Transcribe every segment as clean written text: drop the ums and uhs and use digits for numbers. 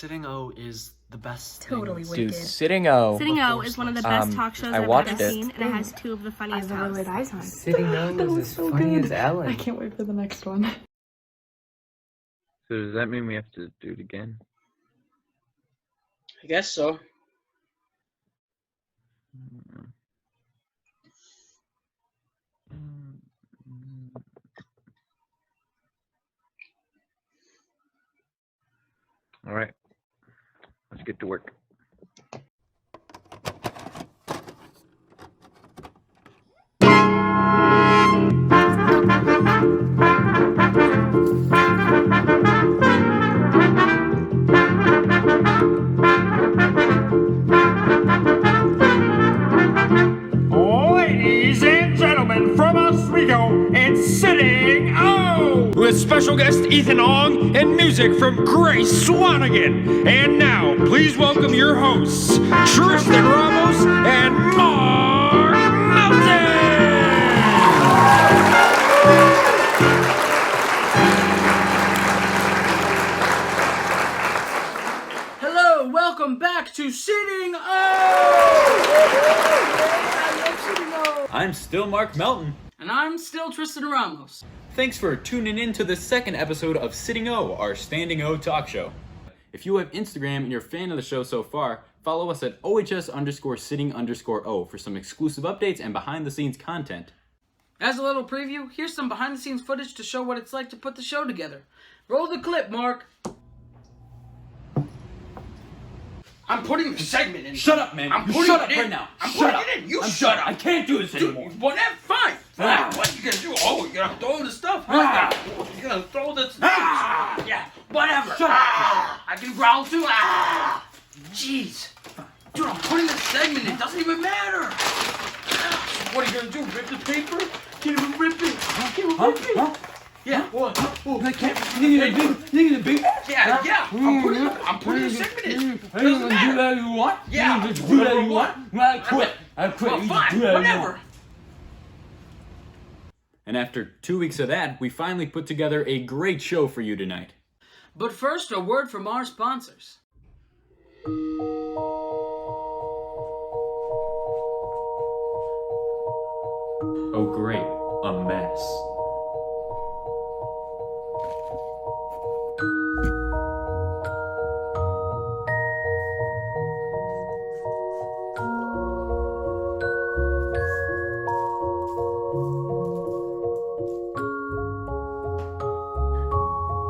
Sitting O is the best Totally thing. wicked. Dude, Sitting O. Sitting O is one of the best talk shows I've watched ever it. seen, and it has two of the funniest hosts. Sitting O That was was as so funny good. as Ellen. I can't wait for the next one. So does that mean we have to do it again? I guess so. All right, let's get to work. Ladies and gentlemen, from Oswego, it's Sitting O! With special guest Ethan Ong and music from Grace Swanigan. And now, please welcome your hosts, Tristan Ramos and Mark Hello, welcome back to Sitting O! I'm still Mark Melton. And I'm still Tristan Ramos. Thanks for tuning in to the second episode of Sitting O, our Standing O talk show. If you have Instagram and you're a fan of the show so far, follow us at OHS_sitting_O for some exclusive updates and behind the scenes content. As a little preview, here's some behind the scenes footage to show what it's like to put the show together. Roll the clip, Mark. I'm putting the segment in. Shut up, man. I'm You putting shut it up in. right now. I'm Shut putting up. it in. You I'm shut done. up. I can't do this anymore. Well, then, fine. What you gonna do? Oh, you're gonna throw the stuff? Huh? You're gonna throw this? Yeah, whatever. Shut up. I can growl too. Jeez. Dude, I'm putting the segment in. It doesn't even matter. What are you gonna do? Rip the paper? Can't even rip it. Can't even rip it. Huh? Yeah. What? Oh, I can't. You need a big. yeah. I'm putting the segment in. Are you Doesn't gonna do matter. that you want? Yeah. You just do that you want? Well, I quit. Well, You just fine. do that you Whatever. want. And after 2 weeks of that, we finally put together a great show for you tonight. But first, a word from our sponsors. Oh great, a mess.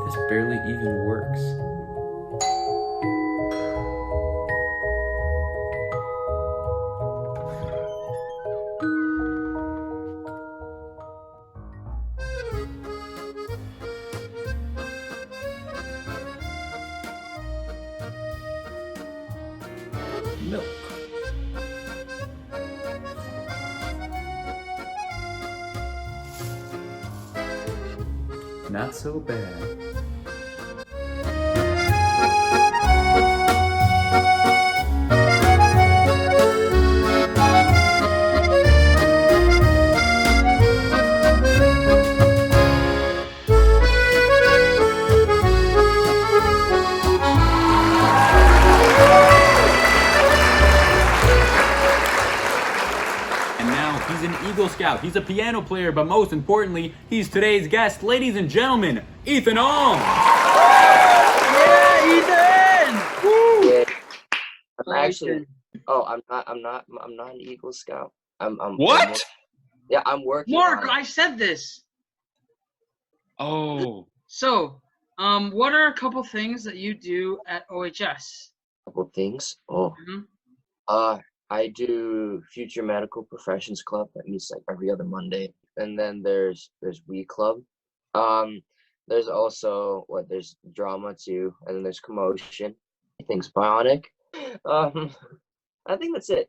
This barely even works. Milk. Not so bad. And now he's an Eagle Scout. He's a piano player, but most importantly, he's today's guest. Ladies and gentlemen, Ethan Ong. Yeah, Ethan! Woo! Yeah. I'm actually. Oh, I'm not an Eagle Scout. I'm What? I'm working. Mark, on it. I said this. Oh, So, what are a couple things that you do at OHS? Couple things. Oh. Mhm. I do Future Medical Professions Club that meets like every other Monday, and then there's We Club. There's also there's drama too, and then there's commotion. Things bionic. I think that's it.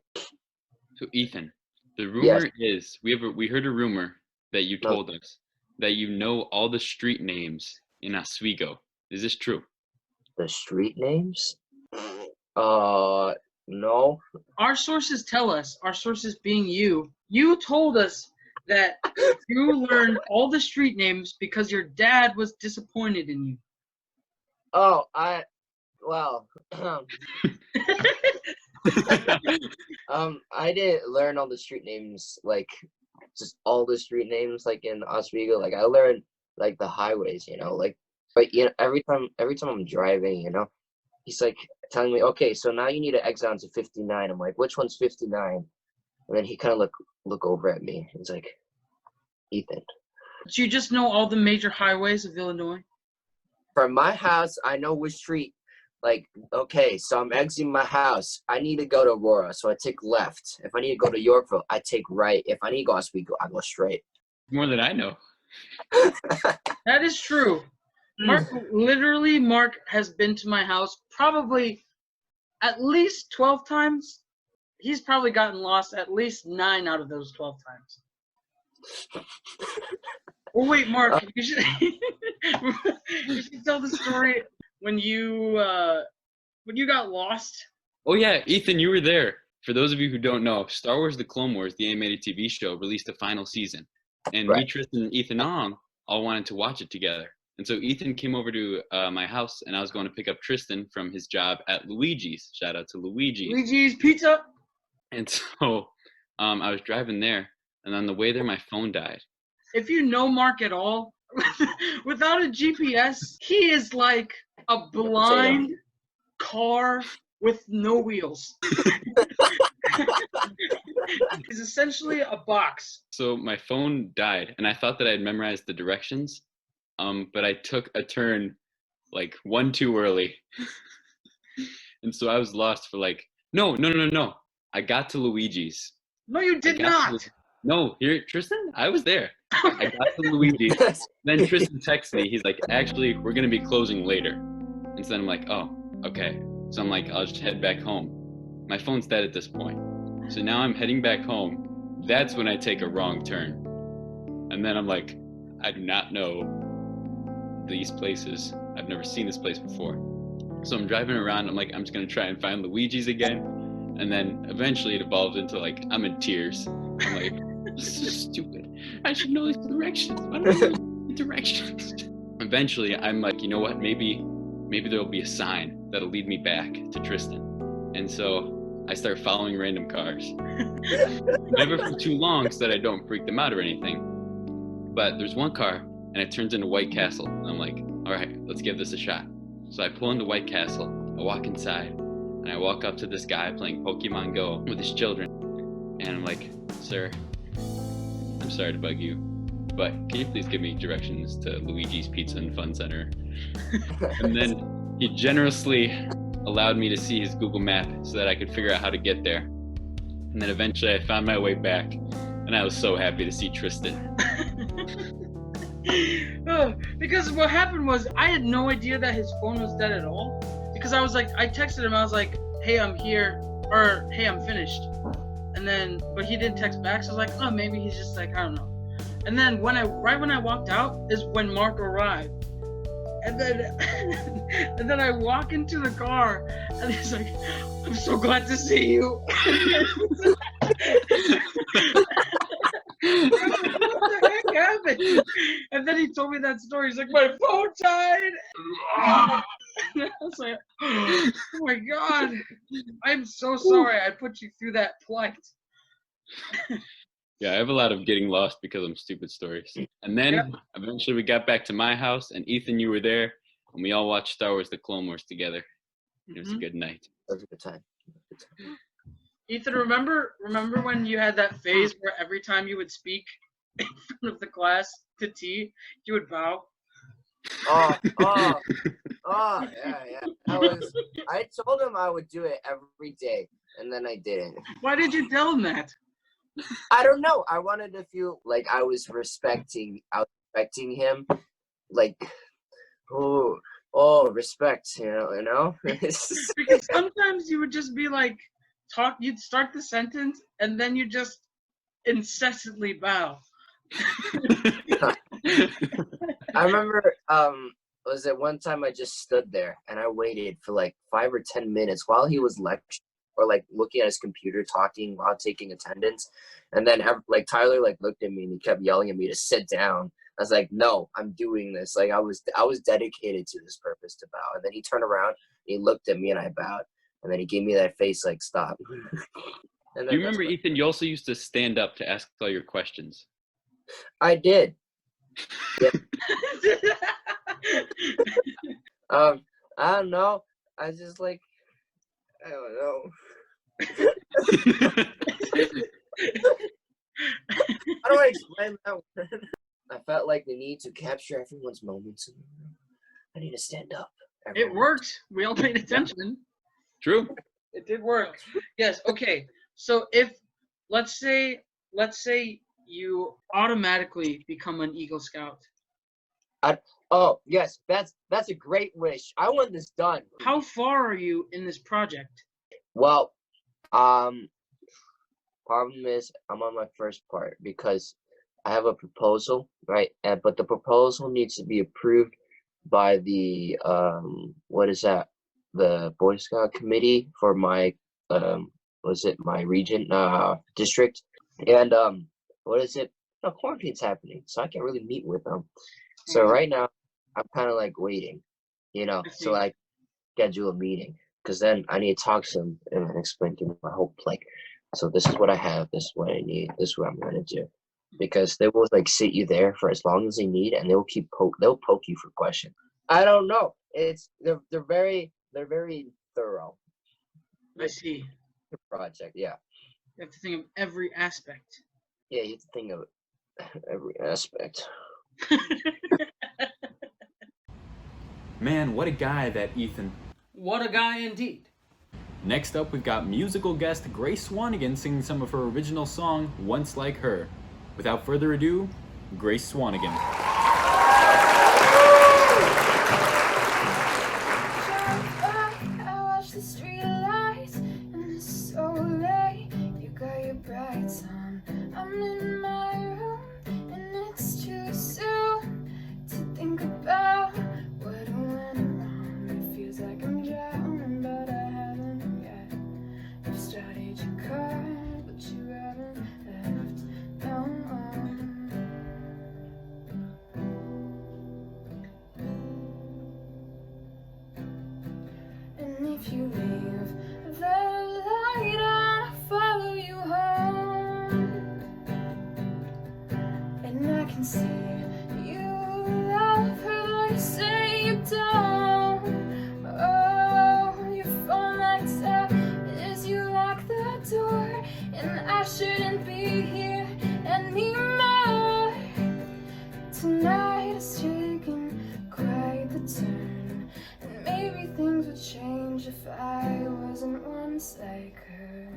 so Ethan, the rumor Yes. is we heard a rumor that you No. told us that you know all the street names in Oswego. Is this true? The street names? No. Our sources tell us, our sources being you told us that you learned all the street names because your dad was disappointed in you. Oh, Well, I didn't learn all the street names, like just all the street names, like in Oswego. Like I learned like the highways, like. But every time I'm driving, he's like telling me, okay, so now you need to exit onto 59. I'm like, which one's 59? And then he kind of look over at me. He's like, Ethan. Do you just know all the major highways of Illinois? From my house, I know which street. Like, okay, so I'm exiting my house. I need to go to Aurora, so I take left. If I need to go to Yorkville, I take right. If I need to go Oswego, I go straight. More than I know. That is true. Mark has been to my house probably at least 12 times. He's probably gotten lost at least 9 out of those 12 times. Oh wait, Mark, you should tell the story when you got lost. Oh yeah, Ethan, you were there. For those of you who don't know, Star Wars: The Clone Wars, the animated TV show, released a final season, and me, Tristan, and Ethan Ong all wanted to watch it together. And so Ethan came over to my house, and I was going to pick up Tristan from his job at Luigi's. Shout out to Luigi's. Luigi's Pizza. And so I was driving there, and on the way there, my phone died. If you know Mark at all, without a GPS, he is like a blind car with no wheels. It's essentially a box. So my phone died, and I thought that I had memorized the directions, but I took a turn like one too early. And so I was lost for like, no. I got to Luigi's. No, you did not. No, here, Tristan, I was there. I got to Luigi's. Then Tristan texts me. He's like, actually, we're going to be closing later. And so then I'm like, oh, okay. So I'm like, I'll just head back home. My phone's dead at this point. So now I'm heading back home. That's when I take a wrong turn. And then I'm like, I do not know these places. I've never seen this place before. So I'm driving around. I'm like, I'm just going to try and find Luigi's again. And then eventually it evolved into like, I'm in tears. I'm like, this is stupid. I should know these directions. Why don't I know the directions? Eventually, I'm like, you know what? Maybe there'll be a sign that'll lead me back to Tristan. And so I start following random cars. Never for too long so that I don't freak them out or anything. But there's one car, and it turns into White Castle. And I'm like, all right, let's give this a shot. So I pull into White Castle. I walk inside, and I walk up to this guy playing Pokemon Go with his children. And I'm like, sir, I'm sorry to bug you, but can you please give me directions to Luigi's Pizza and Fun Center? And then he generously allowed me to see his Google map so that I could figure out how to get there. And then eventually I found my way back, and I was so happy to see Tristan. Because what happened was I had no idea that his phone was dead at all. Because I was like, I texted him, I was like, hey, I'm here, or hey, I'm finished. And then, but he didn't text back, so I was like, oh, maybe he's just like, I don't know. And then right when I walked out is when Mark arrived. And then I walk into the car, and he's like, I'm so glad to see you. What the heck happened? And then he told me that story. He's like, my phone died. And I was like, oh my God, I'm so sorry I put you through that plight. Yeah, I have a lot of getting lost because I'm stupid stories. And then eventually we got back to my house, and Ethan, you were there, and we all watched Star Wars: The Clone Wars together. It was a good night. That was a good time. Ethan, remember when you had that phase where every time you would speak in front of the class to T, you would bow? Oh, yeah. I told him I would do it every day, and then I didn't. Why did you tell him that? I don't know. I wanted to feel like I was respecting him, like, respect, you know. Because sometimes you would just be like, you'd start the sentence, and then you just incessantly bow. I remember, was it one time I just stood there and I waited for like 5 or 10 minutes while he was lecturing or like looking at his computer, talking while taking attendance. And then like Tyler like looked at me and he kept yelling at me to sit down. I was like, no, I'm doing this. Like I was dedicated to this purpose to bow. And then he turned around He looked at me and I bowed, and then he gave me that face like, stop. Do you remember, Ethan, you also used to stand up to ask all your questions? I did. Yeah. I don't know. I just like, I don't know. How do I explain that one? I felt like the need to capture everyone's moments in the room. I need to stand up. It worked. We all paid attention. True. It did work. Yes. Okay. So if let's say you automatically become an Eagle Scout. Oh yes, that's a great wish. I want this done. How far are you in this project? Well, problem is I'm on my first part because I have a proposal, right? But the proposal needs to be approved by the what is that? The Boy Scout committee for my my region district, and what is it? No, quarantine's happening, so I can't really meet with them. So right now I'm kind of like waiting, to like schedule a meeting, because then I need to talk to them and explain to them my hope. Like, so this is what I have, this is what I need, this is what I'm gonna do, because they will like sit you there for as long as they need, and they'll poke you for questions. I don't know. They're very thorough. I see. The project, yeah. You have to think of every aspect. Yeah, you have to think of every aspect. Man, what a guy that Ethan. What a guy indeed. Next up, we've got musical guest Grace Swanigan singing some of her original song, Once Like Her. Without further ado, Grace Swanigan. If you leave the light on, I'll follow you home. And I can see you love her, though you say you don't. Oh, your phone lights up as you lock the door, and I shouldn't be here anymore. Tonight has taken quite the turn, and maybe things would change if I wasn't once like her.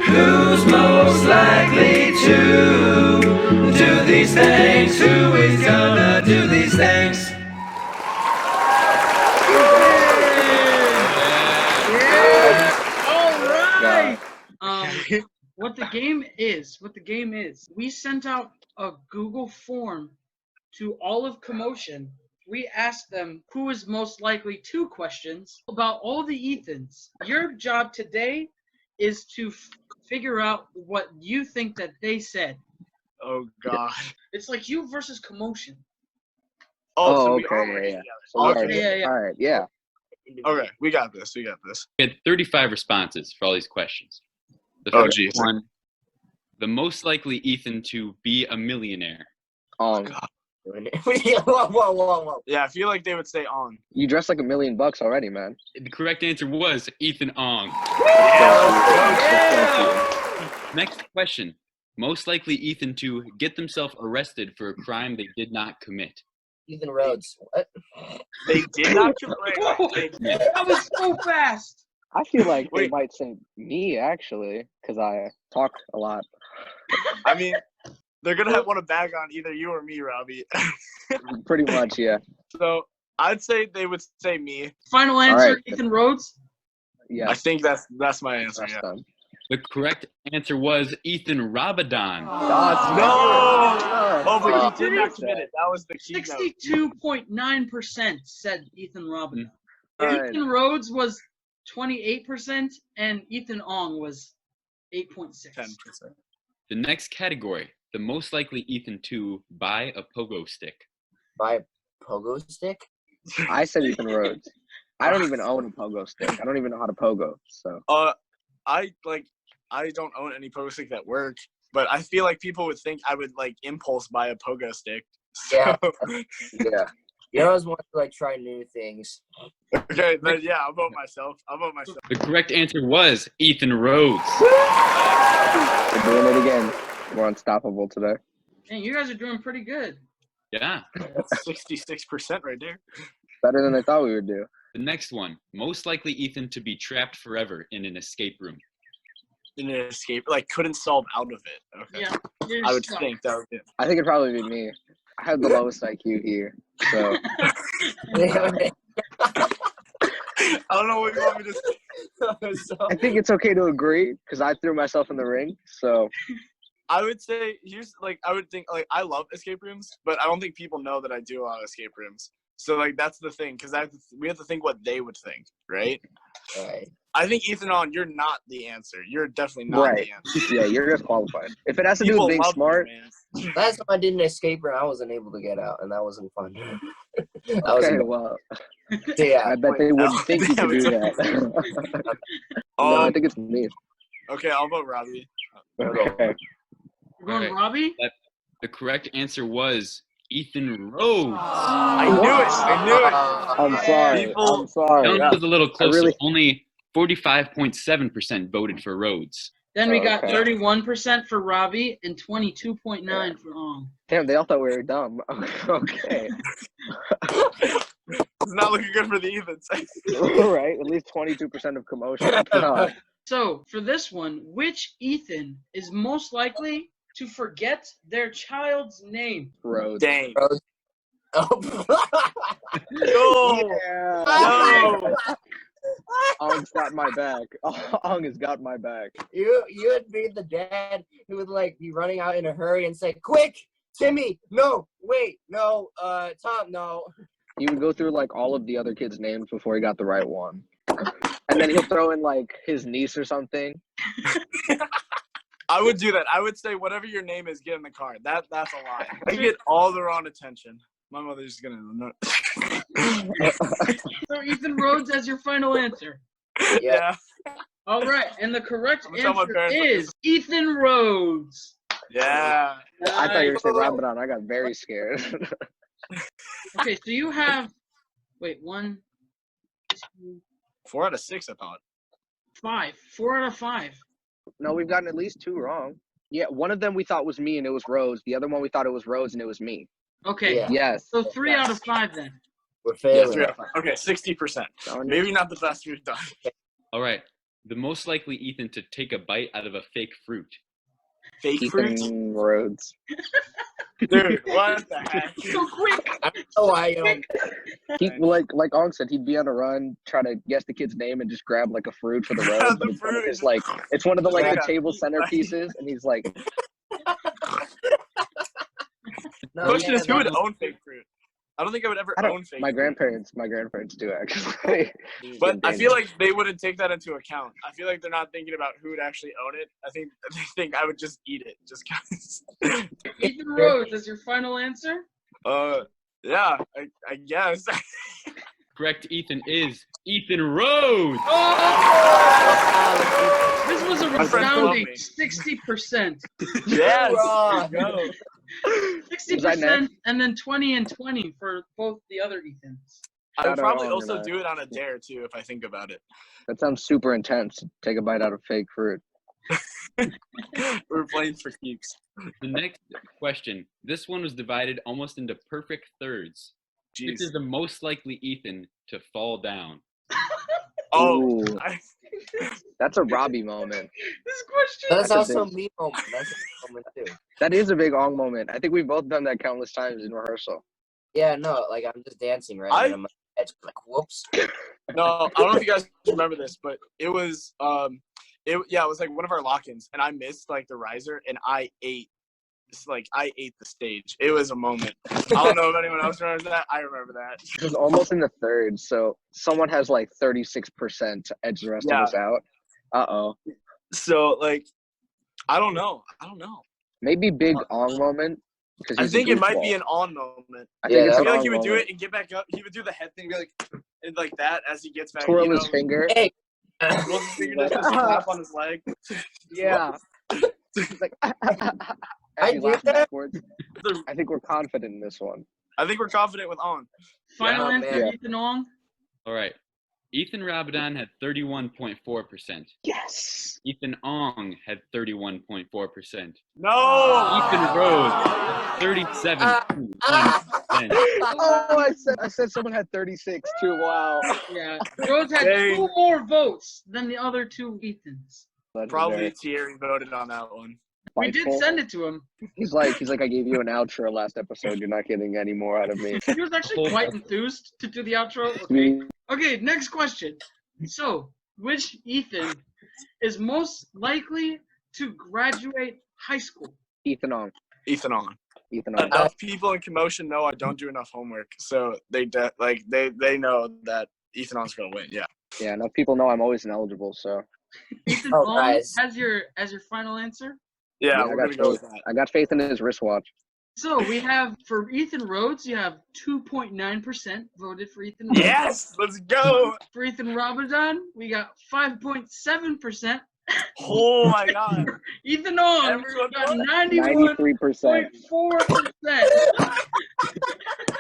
Who's most likely to do these things? Who is gonna do these things? All right. What the game is, we sent out a Google form to all of Commotion. We asked them who is most likely to questions about all the Ethans. Your job today is to figure out what you think that they said. Oh God. It's like you versus Commotion. So we okay, already yeah. Yeah. All right, yeah. Okay, we got this. We had 35 responses for all these questions. The Oh, first geez. one, the most likely Ethan to be a millionaire. God. Whoa. Yeah, I feel like they would say on. You dress like $1 million already, man. The correct answer was Ethan Ong. Next question. Most likely Ethan to get themselves arrested for a crime they did not commit. Ethan Rhodes. What? They did not commit. That was so fast. I feel like they Wait. might say me, actually, because I talk a lot. I mean, they're gonna want to bag on either you or me, Robbie. Pretty much, yeah. So I'd say they would say me. Final answer, right. Ethan Rhodes. Yeah. I think that's my answer. That's Yeah. done. The correct answer was Ethan Rabadan. No! Oh, but he did not That. commit it. That was the key note. 62.9% said Ethan Rabadan. Alright. Ethan Rhodes was 28%, and Ethan Ong was 8.6. 10%. The next category, the most likely Ethan to buy a pogo stick. Buy pogo stick? I said Ethan Rhodes. I don't even own a pogo stick. I don't even know how to pogo. So. I don't own any pogo stick at work, but I feel like people would think I would like impulse buy a pogo stick. So. Yeah. Yeah. You always want to like try new things. Okay, then yeah, I'll vote myself. The correct answer was Ethan Rhodes. We're doing it again. We're unstoppable today. Man, you guys are doing pretty good. Yeah. That's 66% right there. Better than I thought we would do. The next one, most likely Ethan to be trapped forever in an escape room. In an escape, like couldn't solve out of it. Okay. Yeah. I would think that would be. I think it'd probably be me. I have the lowest IQ here, so. I don't know what you want me to say. I think it's okay to agree because I threw myself in the ring. So. I would say I would think like I love escape rooms, but I don't think people know that I do a lot of escape rooms. So like that's the thing, because we have to think what they would think, right? Right. I think Ethan, you're not the answer. You're definitely not the answer. Yeah, you're disqualified. If it has to do with being smart. Last time I did an escape room, I wasn't able to get out, and that wasn't fun. Well. Yeah. I bet they wouldn't think you could do that. No, I think it's me. Okay, I'll vote Robbie. Okay. We're going Robbie? The correct answer was Ethan Rhodes. I knew it. I'm sorry. I'm sorry. That was a little closer. Really... Only 45.7% voted for Rhodes. Then we got 31% for Robbie and 22.9% for Ong. Damn, they all thought we were dumb. Okay. It's not looking good for the Ethans. Right? At least 22% of commotion. God. So, for this one, which Ethan is most likely to forget their child's name? Rhodes. Dang. Rhodes. No. Yeah. No. Ong's got my back. Ong has got my back. You would be the dad who would like be running out in a hurry and say, "Quick, Timmy! No, wait, no, Tom, no." He would go through like all of the other kids' names before he got the right one, and then he'll throw in like his niece or something. I would do that. I would say, whatever your name is, get in the car. That's a lie. I get all the wrong attention. My mother's gonna know. So Ethan Rhodes as your final answer. Yeah. All right, and the correct answer is Ethan Rhodes. Yeah. I thought you were saying Rabadan. I got very scared. Okay, so you have, 1, 2, 4 out of 6, I thought. 5. 4 out of 5. No, we've gotten at least 2 wrong. Yeah, one of them we thought was me and it was Rhodes. The other one we thought it was Rhodes and it was me. Okay. Yeah. Yes. So 3 out of 5 then. We're failing. Yeah, 3 out of 5. Okay, 60%. Maybe not the best we've done. All right. The most likely Ethan to take a bite out of a fake fruit. Fake fruit? Ethan Rhodes. Dude, what the heck? So quick. He like Ong said, he'd be on a run, try to guess the kid's name and just grab like a fruit for the road. The fruit. It's like it's one of the like the table centerpieces, and he's like. Question is, who would own fake fruit? I don't think I would ever own fake fruit. My grandparents do actually. But I feel like they wouldn't take that into account. I feel like they're not thinking about who would actually own it. I think they think I would just eat it, just because. Ethan Rhodes is your final answer? Yeah, I guess. Correct, Ethan is Ethan Rhodes. Oh! This was a resounding 60%. Yes. 60% and then 20 and 20 for both the other Ethans. I would probably also do it on a dare too if I think about it. That sounds super intense. Take a bite out of fake fruit. We're playing for keeps. The next question. This one was divided almost into perfect thirds. Jeez. Which is the most likely Ethan to fall down? Oh, that's a Robbie moment. This question. That's also me moment. That's a moment too. That is a big Ong moment. I think we've both done that countless times in rehearsal. Yeah, no, like I'm just dancing right now. I'm like, whoops. No, I don't know if you guys remember this, but it was it was like one of our lock-ins, and I missed like the riser, and I ate the stage. It was a moment. I don't know if anyone else remembers that. I remember that. It was almost in the third, so someone has like 36% to edge the rest of us out. Uh-oh. So like, I don't know. Maybe big Ong moment. I think it might be an on moment. I think it's I an feel like on he would do moment. it and get back up. He would do the head thing, be like that as he gets back. Twirl his finger. Hey. Twirl his finger, just slap on his leg. Yeah. He's like, I get that. backwards. I think we're confident in this one. I think we're confident with on. Final Yeah, answer, man. Ethan Ong. All right. Ethan Rabadan had 31.4%. Yes. Ethan Ong had 31.4%. No. Ethan Rose, 37.1%. Oh, I said someone had 36 too. Wow. Yeah, Rose had Dang. 2 more votes than the other 2 Ethans. Probably Thierry voted on that one. We did send it to him. He's like, I gave you an outro last episode. You're not getting any more out of me. He was actually quite enthused to do the outro. Okay. Okay, next question. So, which Ethan is most likely to graduate high school? Ethan Ong. Ethan on. Ethan Ong. Enough people in commotion know I don't do enough homework, so they know that Ethan on's gonna win. Yeah. Yeah, enough people know I'm always ineligible, so. Ethan Oh, Ong guys. as your final answer? Yeah, I we're got gonna go with faith. that. I got faith in his wristwatch. So we have for Ethan Rhodes, you have 2.9% voted for Ethan Rhodes. Yes, let's go. For Ethan Rabadan, we got 5.7%. Oh my God. Ethan Ong Everyone got won. 93%. 91.4%.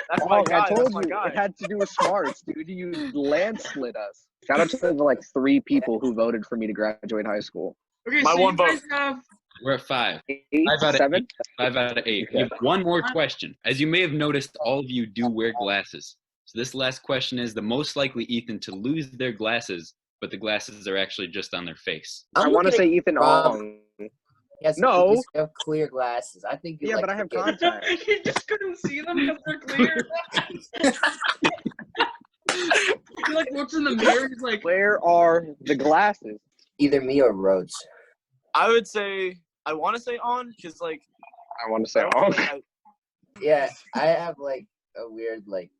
That's my Oh, guy. I told That's my you, guy. it had to do with smarts, dude. You landslid us. Shout out to the like 3 people who voted for me to graduate high school. Okay, My so one you guys vote. have We're at 5. 8, 5 out of 7? 8. 5 out of 8. We have one more question. As you may have noticed, all of you do wear glasses. So this last question is the most likely Ethan to lose their glasses, but the glasses are actually just on their face. I want to say Ethan Ong. Yes, No. You have clear glasses. I think you Yeah, like but I have to get- contacts. you just couldn't see them because they're clear. He like looks in the mirror. He's like, Where are the glasses? Either me or Rhodes. I would say I want to say on because like I want to say I don't Ong. feel like Yeah, I have like a weird like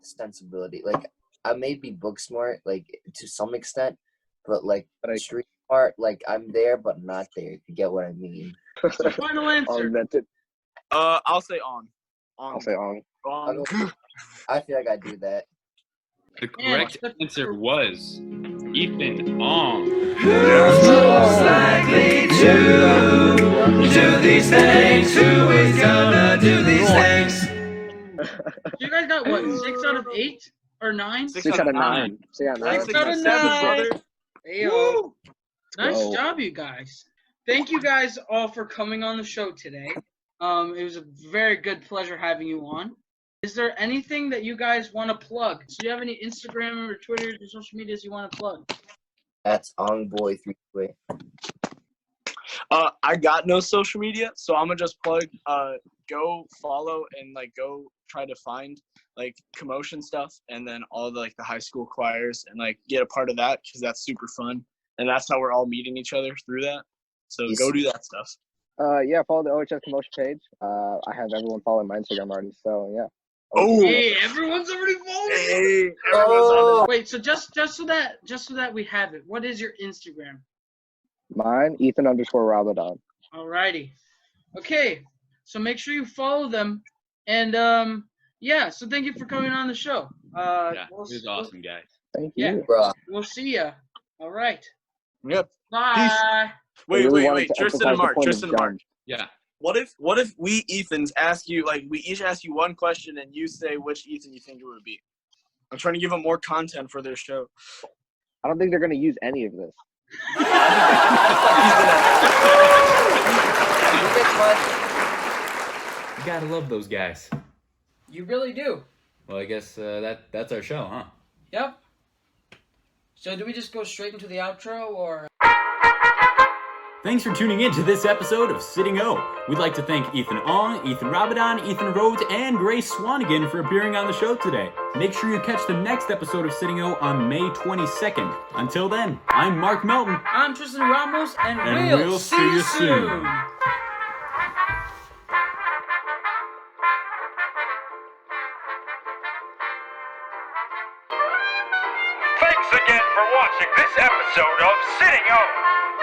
sensibility. Like I may be book smart like to some extent, but like street smart, like I'm there but not there. If you get what I mean. so final answer. Ong meant it. I'll say on. I'll say Ong. On. I feel like I do that. The correct answer was Ethan Ong. Who's most likely to do these things? Who is gonna do these things? You guys got what? 6 out of 8 or 9? 6 out of 9. 6 out of 9. 6 out of 9. Ayo. Nice job, you guys. Thank you guys all for coming on the show today. It was a very good pleasure having you on. Is there anything that you guys want to plug? Do you have any Instagram or Twitter or social medias you want to plug? That's OngBoy3way. I got no social media, so I'm gonna just plug. Go follow and like go try to find like commotion stuff, and then all the like the high school choirs, and like get a part of that because that's super fun, and that's how we're all meeting each other through that. So go do that stuff. Yeah, follow the OHS Commotion page. I have everyone following my Instagram already, so yeah. Oh, hey, everyone's already following. Hey, everyone's on it. Wait, so just so that we have it, what is your Instagram? Mine, Ethan_Rabadan. Alrighty. Okay, so make sure you follow them, and yeah. So thank you for coming on the show. Yeah, it was awesome, guys. Thank Yeah. you. Bro. We'll see ya. All right. Yep. Bye. Wait. Tristan and Mark. Yeah. What if we Ethans ask you, like, we each ask you one question and you say which Ethan you think it would be? I'm trying to give them more content for their show. I don't think they're gonna use any of this. You gotta love those guys. You really do. Well, I guess that's our show, huh? Yep. So do we just go straight into the outro, or? Thanks for tuning in to this episode of Sitting O. We'd like to thank Ethan Ong, Ethan Rabadan, Ethan Rhodes, and Grace Swanigan for appearing on the show today. Make sure you catch the next episode of Sitting O on May 22nd. Until then, I'm Mark Melton. I'm Tristan Ramos, and we'll see you soon. Thanks again for watching this episode of Sitting O.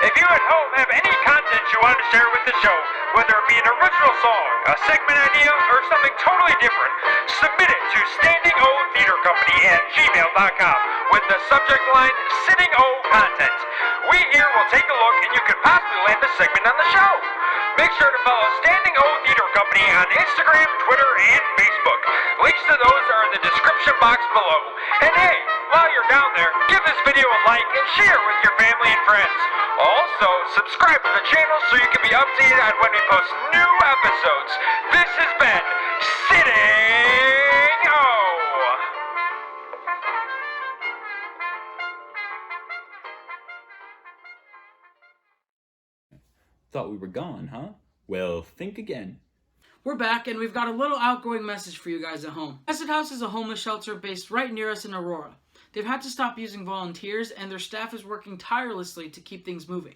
If you at home have any content you want to share with the show, Whether it be an original song, a segment idea, or something totally different, submit it to standingotheatercompany@gmail.com with the subject line Sitting O Content. We here will take a look and you could possibly land a segment on the show. Make sure to follow Standing O Theater Company on Instagram, Twitter, and Facebook. Links to those are in the description box below. And hey, while you're down there, give this video a like and share with your family and friends. Also, subscribe to the channel so you can be updated on when we post new episodes. This has been Sitting O. Thought we were gone, huh? Well, think again. We're back, and we've got a little outgoing message for you guys at home. Blessed House is a homeless shelter based right near us in Aurora. They've had to stop using volunteers, and their staff is working tirelessly to keep things moving.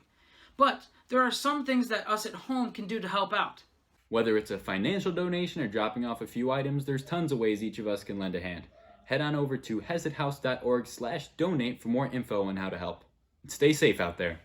But there are some things that us at home can do to help out. Whether it's a financial donation or dropping off a few items, there's tons of ways each of us can lend a hand. Head on over to hesedhouse.org/donate for more info on how to help. And stay safe out there.